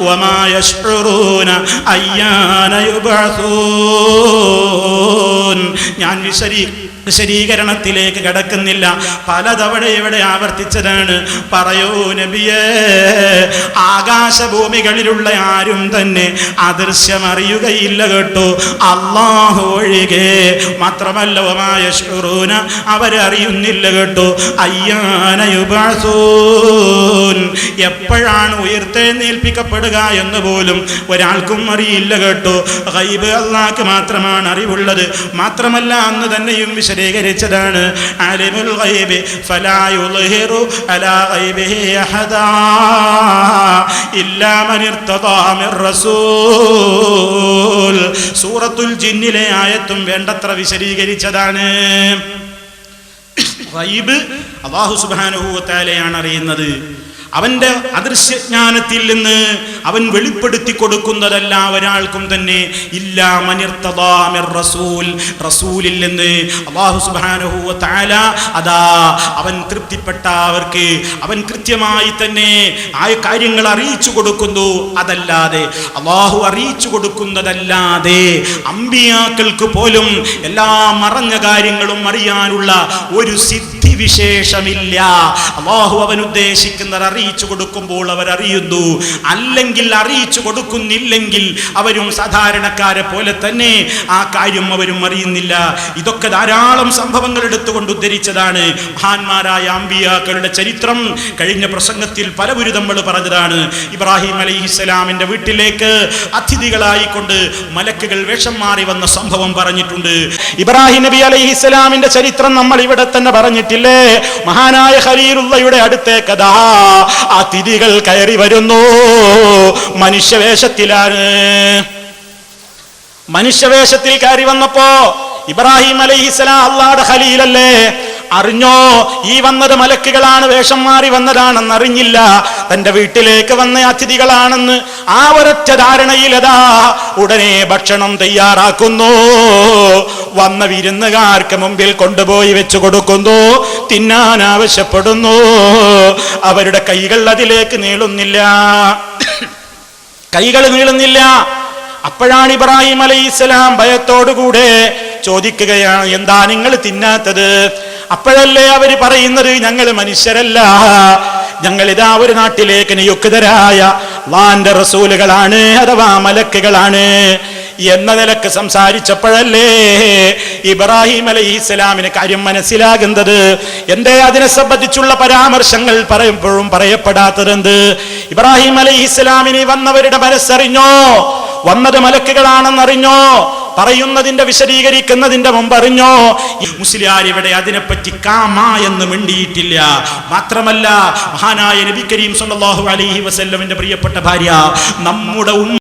വമാ യശ്ഉറൂന അയ്യാന യുബഅസൂൻ. ഞാൻ വിശദീകരണത്തിലേക്ക് കടക്കുന്നില്ല, പലതവണ ഇവിടെ ആവർത്തിച്ചതാണ്. പറയൂ നബിയേ, ആകാശഭൂമികളിലുള്ള ആരും തന്നെ അദൃശ്യമറിയുകയില്ല കേട്ടോ, അല്ലാഹു ഒഴികെ. മാത്രമല്ല വമാ യശ്ഉറൂന, അവരറിയുന്നില്ല കേട്ടോ, അയ്യാന യുബഅസൂൻ, എപ്പോഴാണ് ഉയർത്തെഴുന്നേൽപ്പിക്കപ്പെടുക എന്ന് പോലും ഒരാൾക്കും അറിയില്ല കേട്ടോ. ഗൈബ് അല്ലാഹ്ക്ക് മാത്രമാണ് അറിവുള്ളത്. മാത്രമല്ല അന്ന് തന്നെയും വിശദീകരിച്ചതാണ്, അലിമുൽ ഗൈബി ഫലാ യുദ്ഹിറു അലാ ഗൈബിഹി അഹദാ ഇല്ലാ മൻ ഇർതദാ മിർ റസൂൽ. സൂറത്തുൽ ജിന്നിലെ ആയത്തും വേണ്ടത്ര വിശദീകരിച്ചതാണ്. ഗൈബ് അല്ലാഹു സുബ്ഹാനഹു വ തആലയാണ് അറിയുന്നത്. അവന്റെ അദൃശ്യജ്ഞാനത്തിൽ നിന്ന് അവൻ വെളിപ്പെടുത്തി കൊടുക്കുന്നതല്ല ഒരാൾക്കും തന്നെ. ഇല്ലാ മൻ ഇർതദാ മിർ റസൂൽ, റസൂലിൽ നിന്ന് അല്ലാഹു സുബ്ഹാനഹു വ തആല അതാ അവൻ തൃപ്തിപ്പെട്ടവർക്ക് അവൻ കൃത്യമായി തന്നെ ആ കാര്യങ്ങൾ അറിയിച്ചു കൊടുക്കുന്നു. അതല്ലാതെ അല്ലാഹു അറിയിച്ചു കൊടുക്കുന്നതല്ലാതെ അമ്പിയാക്കൾക്ക് പോലും എല്ലാ മറഞ്ഞ കാര്യങ്ങളും അറിയാനുള്ള ഒരു സിദ്ധി വിശേഷമില്ല. അല്ലാഹു അവൻ ഉദ്ദേശിക്കുന്നത് അറിയിച്ചു കൊടുക്കുമ്പോൾ അവരറിയുന്നു, അല്ലെങ്കിൽ അറിയിച്ചു കൊടുക്കുന്നില്ലെങ്കിൽ അവരും സാധാരണക്കാരെ പോലെ തന്നെ ആ കാര്യം അവരും അറിയുന്നില്ല. ഇതൊക്കെ ധാരാളം സംഭവങ്ങൾ എടുത്തുകൊണ്ട് ഉദ്ധരിച്ചതാണ്. മഹാന്മാരായ അമ്പിയാക്കളുടെ ചരിത്രം കഴിഞ്ഞ പ്രസംഗത്തിൽ പലവരും നമ്മൾ പറഞ്ഞതാണ്. ഇബ്രാഹിം അലൈഹിസ്സലാമിന്റെ വീട്ടിലേക്ക് അതിഥികളായിക്കൊണ്ട് മലക്കുകൾ വേഷം മാറി വന്ന സംഭവം പറഞ്ഞിട്ടുണ്ട്. ഇബ്രാഹിം നബി അലൈഹിസ്സലാമിന്റെ ചരിത്രം നമ്മൾ ഇവിടെ തന്നെ പറഞ്ഞിട്ടില്ലേ? മഹാനായ ഖലീലുള്ളയുടെ അടുത്തേക്ക് ദാ അതിഥികൾ കയറി വരുന്നു. മനുഷ്യവേഷത്തിലാണ്. മനുഷ്യവേഷത്തിൽ കയറി വന്നപ്പോ ഇബ്രാഹിം അലൈഹിസ്സലാം അല്ലാഹുവിന്റെ ഖലീലല്ലേ, അറിഞ്ഞോ ഈ വന്നത് മലക്കുകളാണ്, വേഷം മാറി വന്നതാണെന്ന് അറിഞ്ഞില്ല. തന്റെ വീട്ടിലേക്ക് വന്ന അതിഥികളാണെന്ന് ആ ഒരൊറ്റ ധാരണയിലതാ ഉടനെ ഭക്ഷണം തയ്യാറാക്കുന്നു. വന്ന വിരുന്നുകാർക്ക് മുമ്പിൽ കൊണ്ടുപോയി വെച്ചു കൊടുക്കുന്നു. തിന്നാൻ ആവശ്യപ്പെടുന്നു. അവരുടെ കൈകൾ അതിലേക്ക് നീളുന്നില്ല. കൈകൾ നീളുന്നില്ല. അപ്പോഴാണ് ഇബ്രാഹിം അലൈഹിസ്സലാം ഭയത്തോടുകൂടെ ചോദിക്കുകയാണ്, എന്താ നിങ്ങൾ തിന്നാത്തത്? അപ്പോഴല്ലേ അവര് പറയുന്നത്, ഞങ്ങൾ മനുഷ്യരല്ല, ഞങ്ങളിതാ ഒരു നാട്ടിലേക്ക് നിയുക്തരായ അല്ലാഹുവിന്റെ റസൂലുകളാണ്, അഥവാ മലക്കുകളാണ് എന്ന നിലക്ക് സംസാരിച്ചപ്പോഴല്ലേ ഇബ്രാഹിം അലൈഹിസ്സലാമിന് കാര്യം മനസ്സിലാകുന്നത്. എന്തേ അതിനെ സംബന്ധിച്ചുള്ള പരാമർശങ്ങൾ പറയുമ്പോഴും പറയപ്പെടാത്തതെന്ത്? ഇബ്രാഹിം അലൈഹിസ്സലാമിന് വന്നവരുടെ മനസ്സറിഞ്ഞോ? വന്നത് മലക്കുകളാണെന്നറിഞ്ഞോ? പറയുന്നതിന്റെ വിശദീകരിക്കുന്നതിന്റെ മുമ്പ് അറിഞ്ഞോ? മുസ്ലിയാർ ഇവിടെ അതിനെപ്പറ്റി കാമ എന്ന് മിണ്ടിയിട്ടില്ല. മാത്രമല്ല മഹാനായ നബി കരീം സല്ലല്ലാഹു അലൈഹി വസല്ലമിന്റെ പ്രിയപ്പെട്ട ഭാര്യ നമ്മുടെ